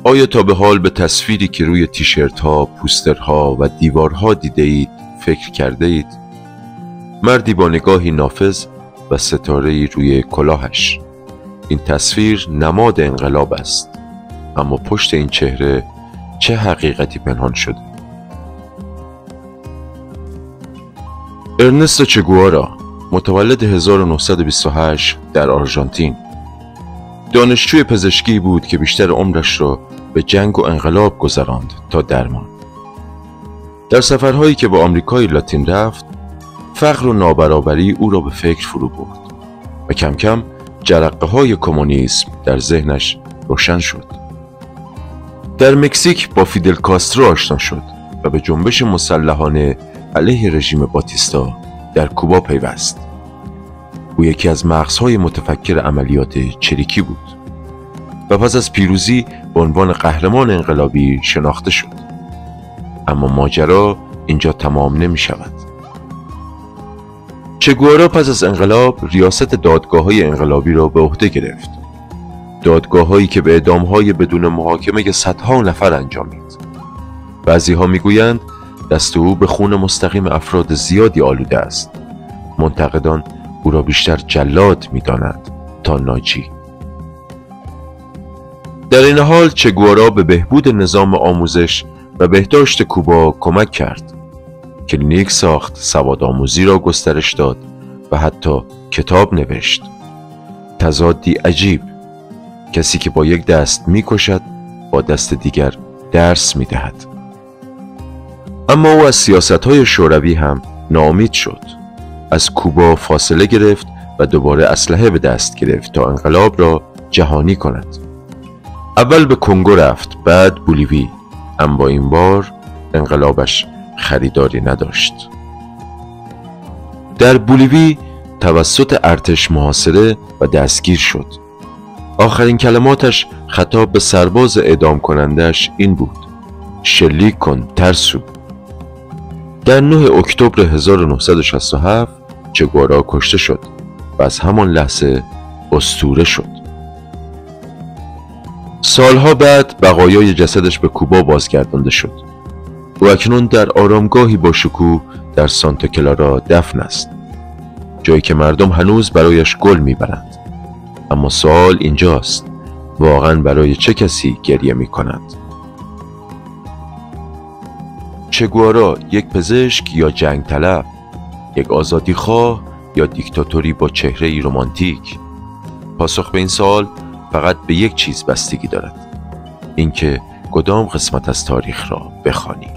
آیا تا به حال به تصویری که روی تیشرت ها، پوسترها و دیوارها دیده اید فکر کرده اید؟ مردی با نگاهی نافذ و ستاره‌ای روی کلاهش. این تصویر نماد انقلاب است، اما پشت این چهره چه حقیقتی پنهان شده؟ ارنستو چه گوارا، متولد 1928 در آرژانتین، دانشجوی پزشکی بود که بیشتر عمرش را به جنگ و انقلاب گذراند تا درمان. در سفرهایی که به آمریکای لاتین رفت، فقر و نابرابری او را به فکر فرو برد و کم کم جرقه‌های کمونیسم در ذهنش روشن شد. در مکزیک با فیدل کاسترو آشنا شد و به جنبش مسلحانه علیه رژیم باتیستا در کوبا پیوست. او یکی از مغزهای متفکر عملیات چریکی بود و پس از پیروزی به عنوان قهرمان انقلابی شناخته شد. اما ماجرا اینجا تمام نمی شود. چه گوارا پس از انقلاب ریاست دادگاه‌های انقلابی را به عهده گرفت. دادگاه‌هایی که به اعدام‌های بدون محاکمه صدها نفر انجامید. بعضی‌ها می‌گویند دست او به خون مستقیم افراد زیادی آلوده است. منتقدان او را بیشتر جلاد می‌دانند تا ناجی. در این حال چه گوارا به بهبود نظام آموزش و بهداشت کوبا کمک کرد. کلینیک ساخت، سوادآموزی را گسترش داد و حتی کتاب نوشت. تضادی عجیب، کسی که با یک دست می‌کشد با دست دیگر درس می‌دهد. اما او از سیاست‌های شوروی هم ناامید شد. از کوبا فاصله گرفت و دوباره اسلحه به دست گرفت تا انقلاب را جهانی کند. اول به کنگو رفت، بعد بولیوی، اما این بار انقلابش خریداری نداشت. در بولیوی توسط ارتش محاصره و دستگیر شد. آخرین کلماتش خطاب به سرباز اعدام کنندش این بود: شلیک کن ترسو. در 9 اکتبر 1967 چه گوارا کشته شد و از همان لحظه اسطوره شد. سالها بعد بقایای جسدش به کوبا بازگردانده شد. او اکنون در آرامگاهی با شکوه در سانتا کلارا دفن است، جایی که مردم هنوز برایش گل میبرند. اما سوال اینجاست: واقعا برای چه کسی گریه میکنند؟ چه گوارا یک پزشک یا جنگ طلب، یک آزادیخواه یا دیکتاتوری با چهره‌ای رمانتیک؟ پاسخ به این سوال فقط به یک چیز بستگی دارد: اینکه کدام قسمت از تاریخ را بخوانی.